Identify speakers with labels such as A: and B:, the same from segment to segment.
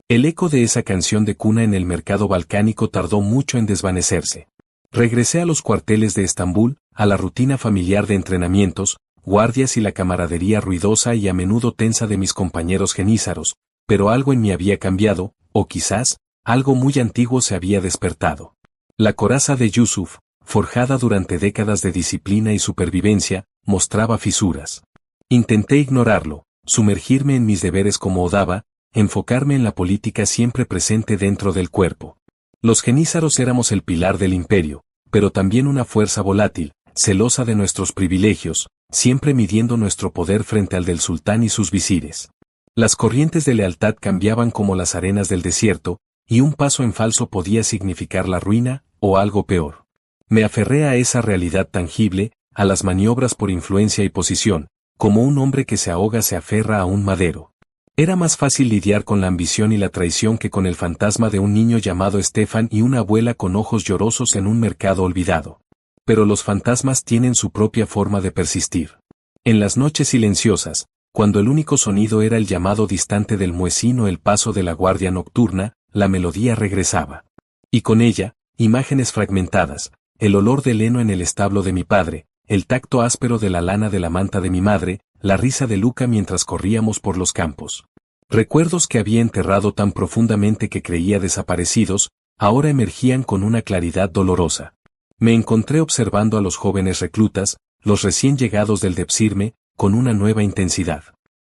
A: El eco de esa canción de cuna en el mercado balcánico tardó mucho en desvanecerse. Regresé a los cuarteles de Estambul, a la rutina familiar de entrenamientos, guardias y la camaradería ruidosa y a menudo tensa de mis compañeros genízaros, pero algo en mí había cambiado, o quizás, algo muy antiguo se había despertado. La coraza de Yusuf, forjada durante décadas de disciplina y supervivencia, mostraba fisuras. Intenté ignorarlo, sumergirme en mis deberes como Odaba, enfocarme en la política siempre presente dentro del cuerpo. Los genízaros éramos el pilar del imperio, pero también una fuerza volátil, celosa de nuestros privilegios, siempre midiendo nuestro poder frente al del sultán y sus visires. Las corrientes de lealtad cambiaban como las arenas del desierto, y un paso en falso podía significar la ruina, o algo peor. Me aferré a esa realidad tangible, a las maniobras por influencia y posición, como un hombre que se ahoga se aferra a un madero. Era más fácil lidiar con la ambición y la traición que con el fantasma de un niño llamado Stefan y una abuela con ojos llorosos en un mercado olvidado. Pero los fantasmas tienen su propia forma de persistir. En las noches silenciosas, cuando el único sonido era el llamado distante del muecín o el paso de la guardia nocturna, la melodía regresaba. Y con ella, imágenes fragmentadas, el olor del heno en el establo de mi padre, el tacto áspero de la lana de la manta de mi madre, la risa de Luca mientras corríamos por los campos. Recuerdos que había enterrado tan profundamente que creía desaparecidos, ahora emergían con una claridad dolorosa. Me encontré observando a los jóvenes reclutas, los recién llegados del Depsirme, con una nueva intensidad.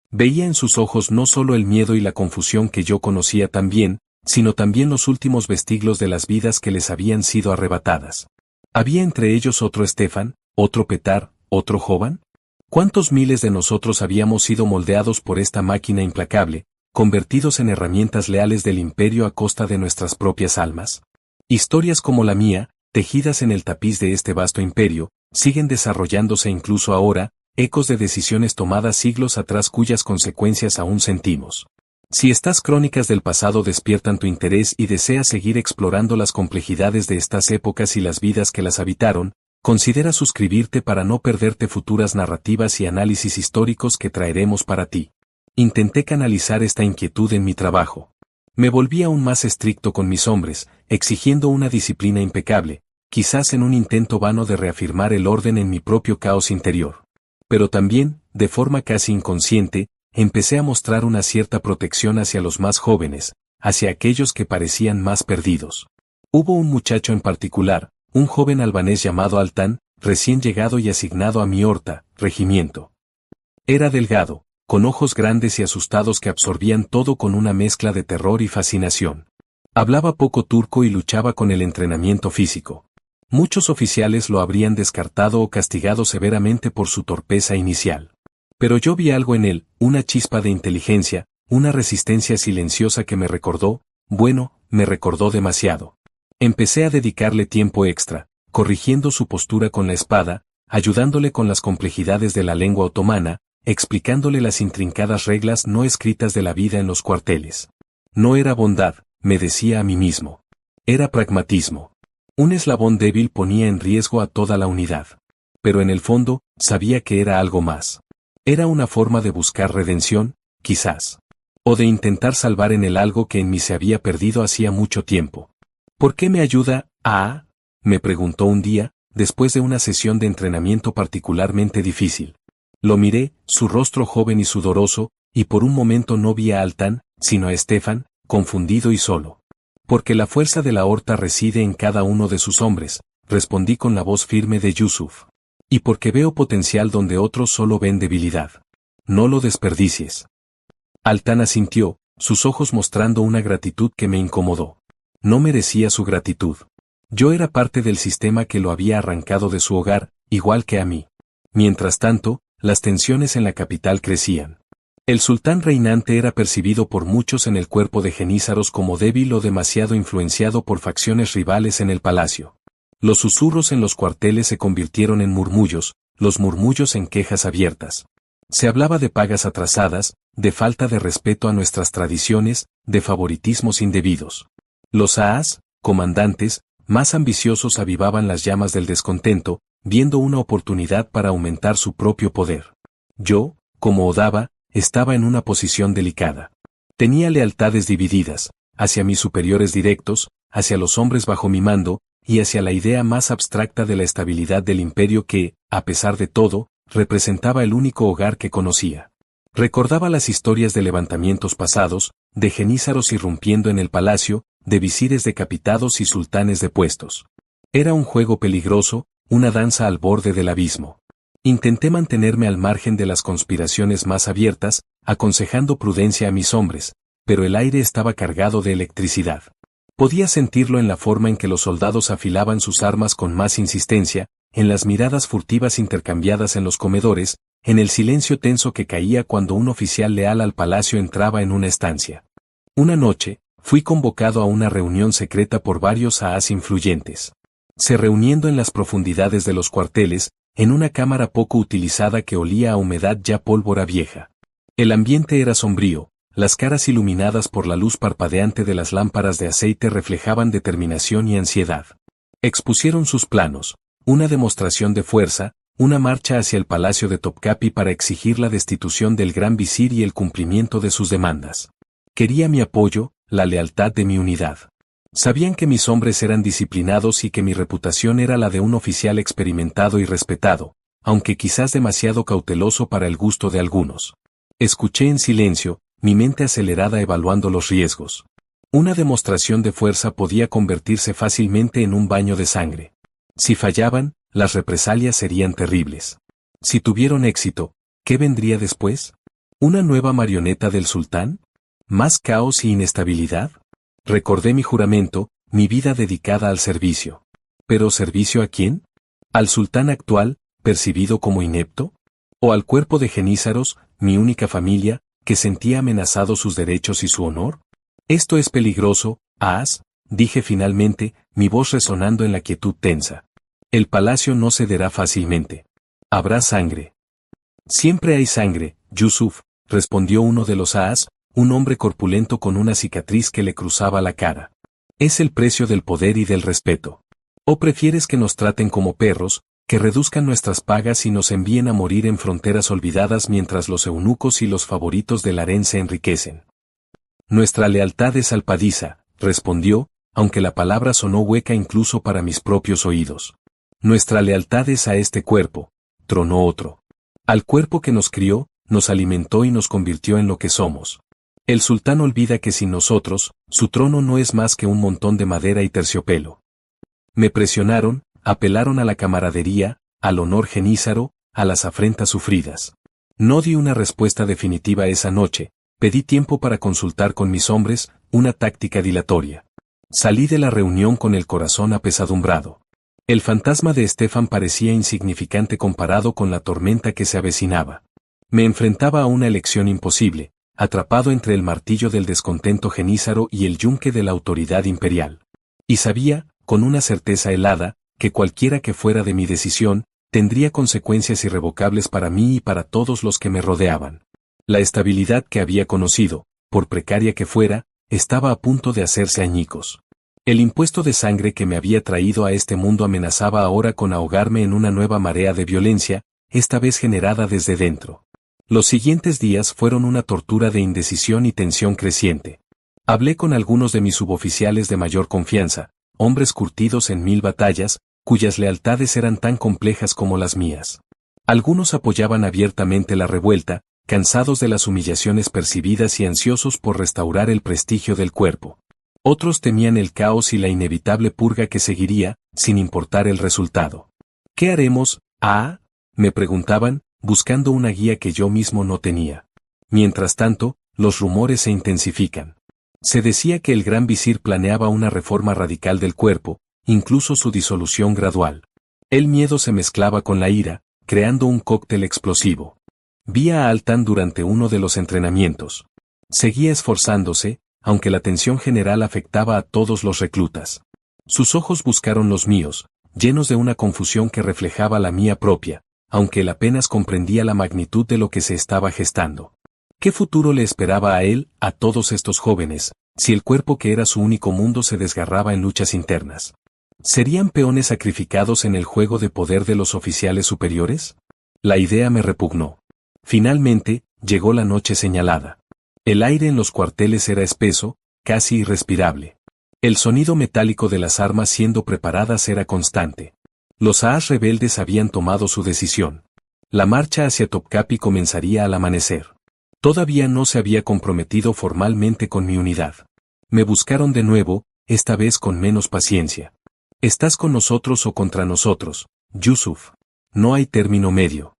A: Veía en sus ojos no solo el miedo y la confusión que yo conocía tan bien, sino también los últimos vestigios de las vidas que les habían sido arrebatadas. ¿Había entre ellos otro Stefan, otro Petar, otro Jovan? ¿Cuántos miles de nosotros habíamos sido moldeados por esta máquina implacable, convertidos en herramientas leales del imperio a costa de nuestras propias almas? Historias como la mía, tejidas en el tapiz de este vasto imperio, siguen desarrollándose incluso ahora, ecos de decisiones tomadas siglos atrás cuyas consecuencias aún sentimos. Si estas crónicas del pasado despiertan tu interés y deseas seguir explorando las complejidades de estas épocas y las vidas que las habitaron, considera suscribirte para no perderte futuras narrativas y análisis históricos que traeremos para ti. Intenté canalizar esta inquietud en mi trabajo. Me volví aún más estricto con mis hombres, exigiendo una disciplina impecable, quizás en un intento vano de reafirmar el orden en mi propio caos interior. Pero también, de forma casi inconsciente, empecé a mostrar una cierta protección hacia los más jóvenes, hacia aquellos que parecían más perdidos. Hubo un muchacho en particular, un joven albanés llamado Altan, recién llegado y asignado a mi Horta, regimiento. Era delgado, con ojos grandes y asustados que absorbían todo con una mezcla de terror y fascinación. Hablaba poco turco y luchaba con el entrenamiento físico. Muchos oficiales lo habrían descartado o castigado severamente por su torpeza inicial. Pero yo vi algo en él, una chispa de inteligencia, una resistencia silenciosa que me recordó demasiado. Empecé a dedicarle tiempo extra, corrigiendo su postura con la espada, ayudándole con las complejidades de la lengua otomana, explicándole las intrincadas reglas no escritas de la vida en los cuarteles. No era bondad, me decía a mí mismo. Era pragmatismo. Un eslabón débil ponía en riesgo a toda la unidad. Pero en el fondo, sabía que era algo más. Era una forma de buscar redención, quizás. O de intentar salvar en él algo que en mí se había perdido hacía mucho tiempo. ¿Por qué me ayuda, me preguntó un día, después de una sesión de entrenamiento particularmente difícil. Lo miré, su rostro joven y sudoroso, y por un momento no vi a Altan, sino a Stefan, confundido y solo. Porque la fuerza de la Horta reside en cada uno de sus hombres, respondí con la voz firme de Yusuf. Y porque veo potencial donde otros solo ven debilidad. No lo desperdicies. Altan asintió, sus ojos mostrando una gratitud que me incomodó. No merecía su gratitud. Yo era parte del sistema que lo había arrancado de su hogar, igual que a mí. Mientras tanto, las tensiones en la capital crecían. El sultán reinante era percibido por muchos en el cuerpo de genízaros como débil o demasiado influenciado por facciones rivales en el palacio. Los susurros en los cuarteles se convirtieron en murmullos, los murmullos en quejas abiertas. Se hablaba de pagas atrasadas, de falta de respeto a nuestras tradiciones, de favoritismos indebidos. Los comandantes, más ambiciosos avivaban las llamas del descontento, viendo una oportunidad para aumentar su propio poder. Yo, como Odaba, estaba en una posición delicada. Tenía lealtades divididas, hacia mis superiores directos, hacia los hombres bajo mi mando, y hacia la idea más abstracta de la estabilidad del imperio que, a pesar de todo, representaba el único hogar que conocía. Recordaba las historias de levantamientos pasados, de genízaros irrumpiendo en el palacio, de visires decapitados y sultanes depuestos. Era un juego peligroso, una danza al borde del abismo. Intenté mantenerme al margen de las conspiraciones más abiertas, aconsejando prudencia a mis hombres, pero el aire estaba cargado de electricidad. Podía sentirlo en la forma en que los soldados afilaban sus armas con más insistencia, en las miradas furtivas intercambiadas en los comedores, en el silencio tenso que caía cuando un oficial leal al palacio entraba en una estancia. Una noche, fui convocado a una reunión secreta por varios aas influyentes. Se reuniendo en las profundidades de los cuarteles, en una cámara poco utilizada que olía a humedad ya pólvora vieja. El ambiente era sombrío, las caras iluminadas por la luz parpadeante de las lámparas de aceite reflejaban determinación y ansiedad. Expusieron sus planos, una demostración de fuerza, una marcha hacia el palacio de Topkapi para exigir la destitución del gran visir y el cumplimiento de sus demandas. Quería mi apoyo, la lealtad de mi unidad. Sabían que mis hombres eran disciplinados y que mi reputación era la de un oficial experimentado y respetado, aunque quizás demasiado cauteloso para el gusto de algunos. Escuché en silencio, mi mente acelerada evaluando los riesgos. Una demostración de fuerza podía convertirse fácilmente en un baño de sangre. Si fallaban, las represalias serían terribles. Si tuvieron éxito, ¿qué vendría después? ¿Una nueva marioneta del sultán? ¿Más caos y inestabilidad? Recordé mi juramento, mi vida dedicada al servicio. ¿Pero servicio a quién? ¿Al sultán actual, percibido como inepto? ¿O al cuerpo de genízaros, mi única familia, que sentía amenazados sus derechos y su honor? Esto es peligroso, Aas, dije finalmente, mi voz resonando en la quietud tensa. El palacio no cederá fácilmente. Habrá sangre. Siempre hay sangre, Yusuf, respondió uno de los Aas, un hombre corpulento con una cicatriz que le cruzaba la cara. Es el precio del poder y del respeto. ¿O prefieres que nos traten como perros, que reduzcan nuestras pagas y nos envíen a morir en fronteras olvidadas mientras los eunucos y los favoritos del harén se enriquecen? Nuestra lealtad es alpadiza, respondió, aunque la palabra sonó hueca incluso para mis propios oídos. Nuestra lealtad es a este cuerpo, tronó otro. Al cuerpo que nos crió, nos alimentó y nos convirtió en lo que somos. El sultán olvida que sin nosotros, su trono no es más que un montón de madera y terciopelo. Me presionaron, apelaron a la camaradería, al honor genízaro, a las afrentas sufridas. No di una respuesta definitiva esa noche, pedí tiempo para consultar con mis hombres, una táctica dilatoria. Salí de la reunión con el corazón apesadumbrado. El fantasma de Estefan parecía insignificante comparado con la tormenta que se avecinaba. Me enfrentaba a una elección imposible, atrapado entre el martillo del descontento genízaro y el yunque de la autoridad imperial. Y sabía, con una certeza helada, que cualquiera que fuera de mi decisión, tendría consecuencias irrevocables para mí y para todos los que me rodeaban. La estabilidad que había conocido, por precaria que fuera, estaba a punto de hacerse añicos. El impuesto de sangre que me había traído a este mundo amenazaba ahora con ahogarme en una nueva marea de violencia, esta vez generada desde dentro. Los siguientes días fueron una tortura de indecisión y tensión creciente. Hablé con algunos de mis suboficiales de mayor confianza, hombres curtidos en 1000 batallas, cuyas lealtades eran tan complejas como las mías. Algunos apoyaban abiertamente la revuelta, cansados de las humillaciones percibidas y ansiosos por restaurar el prestigio del cuerpo. Otros temían el caos y la inevitable purga que seguiría, sin importar el resultado. ¿Qué haremos, me preguntaban, buscando una guía que yo mismo no tenía. Mientras tanto, los rumores se intensifican. Se decía que el gran visir planeaba una reforma radical del cuerpo, incluso su disolución gradual. El miedo se mezclaba con la ira, creando un cóctel explosivo. Vi a Altan durante uno de los entrenamientos. Seguía esforzándose, aunque la tensión general afectaba a todos los reclutas. Sus ojos buscaron los míos, llenos de una confusión que reflejaba la mía propia, aunque él apenas comprendía la magnitud de lo que se estaba gestando. ¿Qué futuro le esperaba a él, a todos estos jóvenes, si el cuerpo que era su único mundo se desgarraba en luchas internas? ¿Serían peones sacrificados en el juego de poder de los oficiales superiores? La idea me repugnó. Finalmente, llegó la noche señalada. El aire en los cuarteles era espeso, casi irrespirable. El sonido metálico de las armas siendo preparadas era constante. Los AAs rebeldes habían tomado su decisión. La marcha hacia Topkapi comenzaría al amanecer. Todavía no se había comprometido formalmente con mi unidad. Me buscaron de nuevo, esta vez con menos paciencia. ¿Estás con nosotros o contra nosotros, Yusuf? No hay término medio.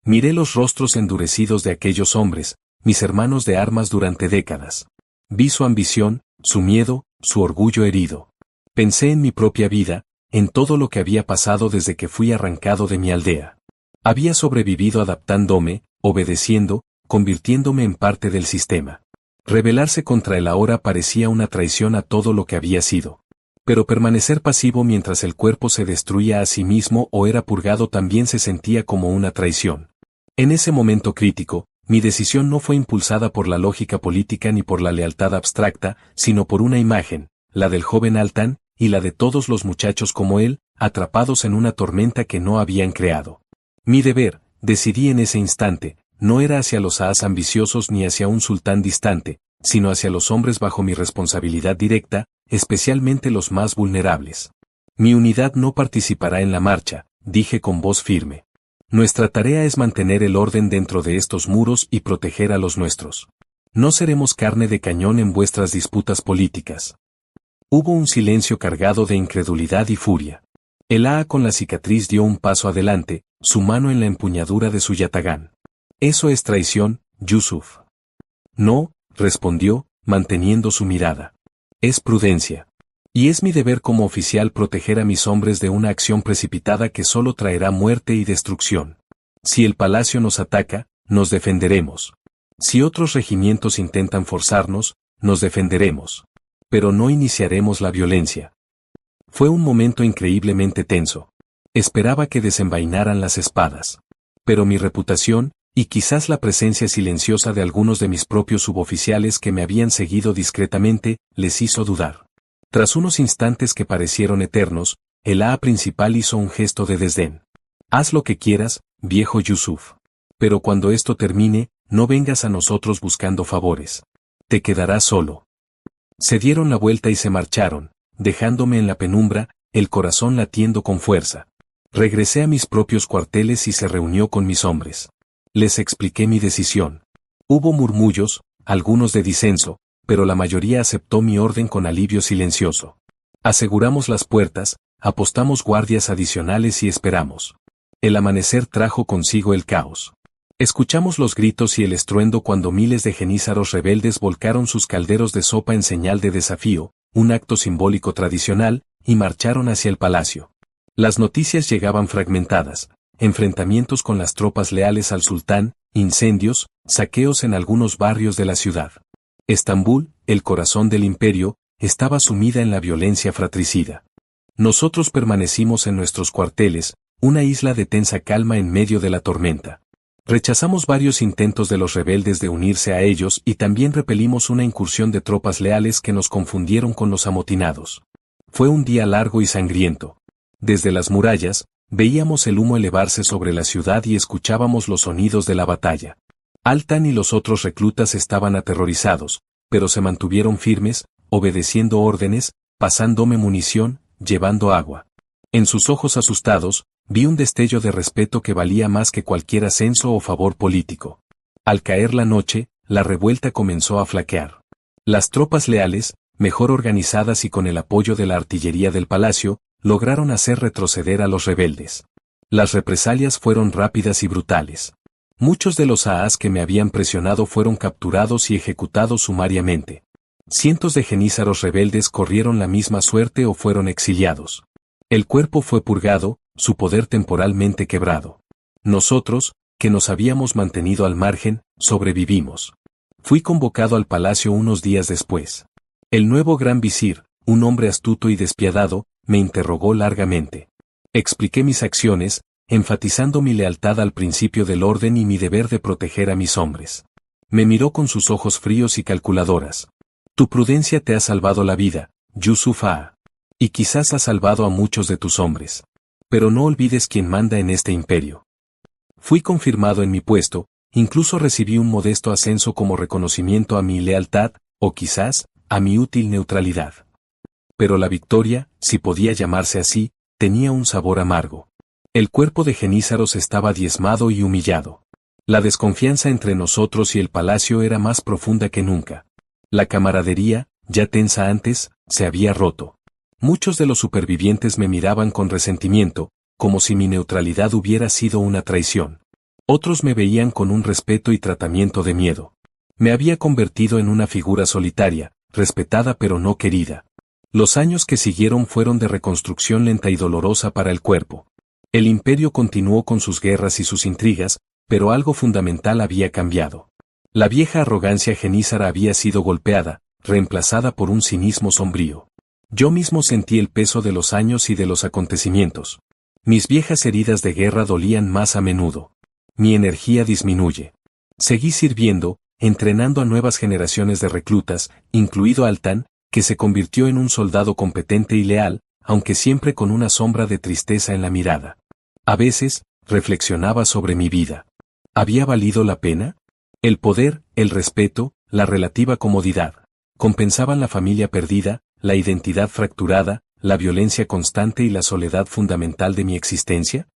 A: Miré los rostros endurecidos de aquellos hombres, mis hermanos de armas durante décadas. Vi su ambición, su miedo, su orgullo herido. Pensé en mi propia vida, en todo lo que había pasado desde que fui arrancado de mi aldea. Había sobrevivido adaptándome, obedeciendo, convirtiéndome en parte del sistema. Rebelarse contra él ahora parecía una traición a todo lo que había sido. Pero permanecer pasivo mientras el cuerpo se destruía a sí mismo o era purgado también se sentía como una traición. En ese momento crítico, mi decisión no fue impulsada por la lógica política ni por la lealtad abstracta, sino por una imagen, la del joven Altan, y la de todos los muchachos como él, atrapados en una tormenta que no habían creado. Mi deber, decidí en ese instante, no era hacia los AAs ambiciosos ni hacia un sultán distante, sino hacia los hombres bajo mi responsabilidad directa, especialmente los más vulnerables. Mi unidad no participará en la marcha, dije con voz firme. Nuestra tarea es mantener el orden dentro de estos muros y proteger a los nuestros. No seremos carne de cañón en vuestras disputas políticas. Hubo un silencio cargado de incredulidad y furia. El AA con la cicatriz dio un paso adelante, su mano en la empuñadura de su yatagán. Eso es traición, Yusuf. No, respondió, manteniendo su mirada. Es prudencia. Y es mi deber como oficial proteger a mis hombres de una acción precipitada que solo traerá muerte y destrucción. Si el palacio nos ataca, nos defenderemos. Si otros regimientos intentan forzarnos, nos defenderemos. Pero no iniciaremos la violencia. Fue un momento increíblemente tenso. Esperaba que desenvainaran las espadas. Pero mi reputación, y quizás la presencia silenciosa de algunos de mis propios suboficiales que me habían seguido discretamente, les hizo dudar. Tras unos instantes que parecieron eternos, el AA principal hizo un gesto de desdén. Haz lo que quieras, viejo Yusuf. Pero cuando esto termine, no vengas a nosotros buscando favores. Te quedarás solo. Se dieron la vuelta y se marcharon, dejándome en la penumbra, el corazón latiendo con fuerza. Regresé a mis propios cuarteles y se reunió con mis hombres. Les expliqué mi decisión. Hubo murmullos, algunos de disenso, pero la mayoría aceptó mi orden con alivio silencioso. Aseguramos las puertas, apostamos guardias adicionales y esperamos. El amanecer trajo consigo el caos. Escuchamos los gritos y el estruendo cuando miles de genízaros rebeldes volcaron sus calderos de sopa en señal de desafío, un acto simbólico tradicional, y marcharon hacia el palacio. Las noticias llegaban fragmentadas, enfrentamientos con las tropas leales al sultán, incendios, saqueos en algunos barrios de la ciudad. Estambul, el corazón del imperio, estaba sumida en la violencia fratricida. Nosotros permanecimos en nuestros cuarteles, una isla de tensa calma en medio de la tormenta. Rechazamos varios intentos de los rebeldes de unirse a ellos y también repelimos una incursión de tropas leales que nos confundieron con los amotinados. Fue un día largo y sangriento. Desde las murallas, veíamos el humo elevarse sobre la ciudad y escuchábamos los sonidos de la batalla. Altan y los otros reclutas estaban aterrorizados, pero se mantuvieron firmes, obedeciendo órdenes, pasándome munición, llevando agua. En sus ojos asustados, vi un destello de respeto que valía más que cualquier ascenso o favor político. Al caer la noche, la revuelta comenzó a flaquear. Las tropas leales, mejor organizadas y con el apoyo de la artillería del palacio, lograron hacer retroceder a los rebeldes. Las represalias fueron rápidas y brutales. Muchos de los AAs que me habían presionado fueron capturados y ejecutados sumariamente. Cientos de genízaros rebeldes corrieron la misma suerte o fueron exiliados. El cuerpo fue purgado, su poder temporalmente quebrado. Nosotros, que nos habíamos mantenido al margen, sobrevivimos. Fui convocado al palacio unos días después. El nuevo gran visir, un hombre astuto y despiadado, me interrogó largamente. Expliqué mis acciones, enfatizando mi lealtad al principio del orden y mi deber de proteger a mis hombres. Me miró con sus ojos fríos y calculadoras. Tu prudencia te ha salvado la vida, Yusuf A. Y quizás ha salvado a muchos de tus hombres. Pero no olvides quién manda en este imperio. Fui confirmado en mi puesto, Incluso recibí un modesto ascenso como reconocimiento a mi lealtad, o quizás, a mi útil neutralidad. Pero la victoria, si podía llamarse así, tenía un sabor amargo. El cuerpo de Genízaros estaba diezmado y humillado. La desconfianza entre nosotros y el palacio era más profunda que nunca. La camaradería, ya tensa antes, se había roto. Muchos de los supervivientes me miraban con resentimiento, como si mi neutralidad hubiera sido una traición. Otros me veían con un respeto y tratamiento de miedo. Me había convertido en una figura solitaria, respetada pero no querida. Los años que siguieron fueron de reconstrucción lenta y dolorosa para el cuerpo. El imperio continuó con sus guerras y sus intrigas, pero algo fundamental había cambiado. La vieja arrogancia genízara había sido golpeada, reemplazada por un cinismo sombrío. Yo mismo sentí el peso de los años y de los acontecimientos. Mis viejas heridas de guerra dolían más a menudo. Mi energía disminuye. Seguí sirviendo, entrenando a nuevas generaciones de reclutas, incluido Altan, que se convirtió en un soldado competente y leal, aunque siempre con una sombra de tristeza en la mirada. A veces, reflexionaba sobre mi vida. ¿Había valido la pena? El poder, el respeto, la relativa comodidad, compensaban la familia perdida, la identidad fracturada, la violencia constante y la soledad fundamental de mi existencia.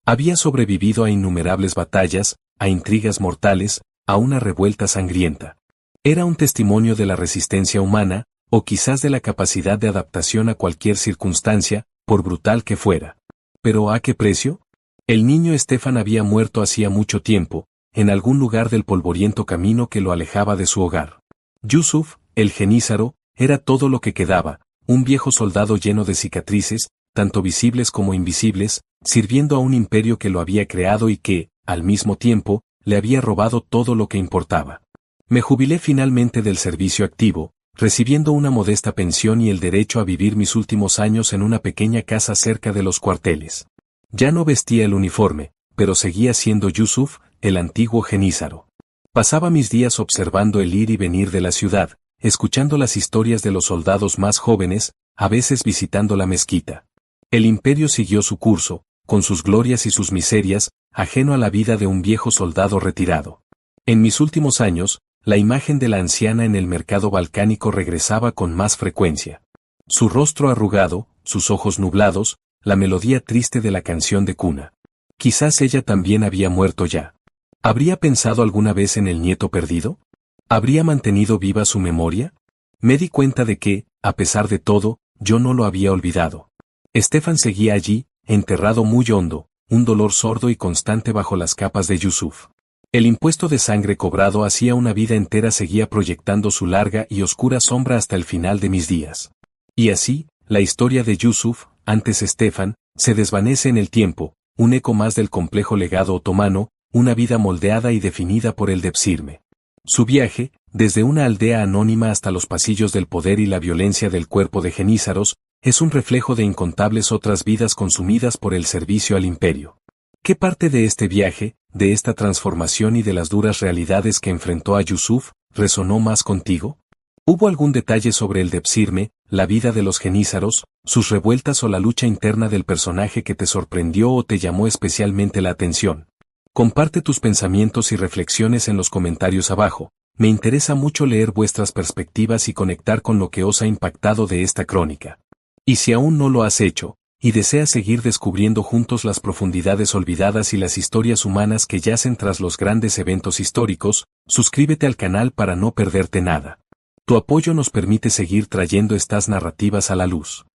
A: Había sobrevivido a innumerables batallas, a intrigas mortales, a una revuelta sangrienta. Era un testimonio de la resistencia humana, o quizás de la capacidad de adaptación a cualquier circunstancia, por brutal que fuera. ¿Pero a qué precio? El niño Estefan había muerto hacía mucho tiempo, en algún lugar del polvoriento camino que lo alejaba de su hogar. Yusuf, el genízaro, era todo lo que quedaba, un viejo soldado lleno de cicatrices, tanto visibles como invisibles, sirviendo a un imperio que lo había creado y que, al mismo tiempo, le había robado todo lo que importaba. Me jubilé finalmente del servicio activo, recibiendo una modesta pensión y el derecho a vivir mis últimos años en una pequeña casa cerca de los cuarteles. Ya no vestía el uniforme, pero seguía siendo Yusuf, el antiguo genízaro. Pasaba mis días observando el ir y venir de la ciudad, escuchando las historias de los soldados más jóvenes, a veces visitando la mezquita. El imperio siguió su curso, con sus glorias y sus miserias, ajeno a la vida de un viejo soldado retirado. En mis últimos años, la imagen de la anciana en el mercado balcánico regresaba con más frecuencia. Su rostro arrugado, sus ojos nublados, la melodía triste de la canción de cuna. Quizás ella también había muerto ya. ¿Habría pensado alguna vez en el nieto perdido? ¿Habría mantenido viva su memoria? Me di cuenta de que, a pesar de todo, yo no lo había olvidado. Estefan seguía allí, enterrado muy hondo, un dolor sordo y constante bajo las capas de Yusuf. El impuesto de sangre cobrado hacía una vida entera seguía proyectando su larga y oscura sombra hasta el final de mis días. Y así, la historia de Yusuf, antes Estefan, se desvanece en el tiempo, un eco más del complejo legado otomano, una vida moldeada y definida por el Depsirme. Su viaje, desde una aldea anónima hasta los pasillos del poder y la violencia del cuerpo de Genízaros, es un reflejo de incontables otras vidas consumidas por el servicio al imperio. ¿Qué parte de este viaje, de esta transformación y de las duras realidades que enfrentó a Yusuf, resonó más contigo? ¿Hubo algún detalle sobre el Depsirme, la vida de los genízaros, sus revueltas o la lucha interna del personaje que te sorprendió o te llamó especialmente la atención? Comparte tus pensamientos y reflexiones en los comentarios abajo. Me interesa mucho leer vuestras perspectivas y conectar con lo que os ha impactado de esta crónica. Y si aún no lo has hecho, y deseas seguir descubriendo juntos las profundidades olvidadas y las historias humanas que yacen tras los grandes eventos históricos, suscríbete al canal para no perderte nada. Tu apoyo nos permite seguir trayendo estas narrativas a la luz.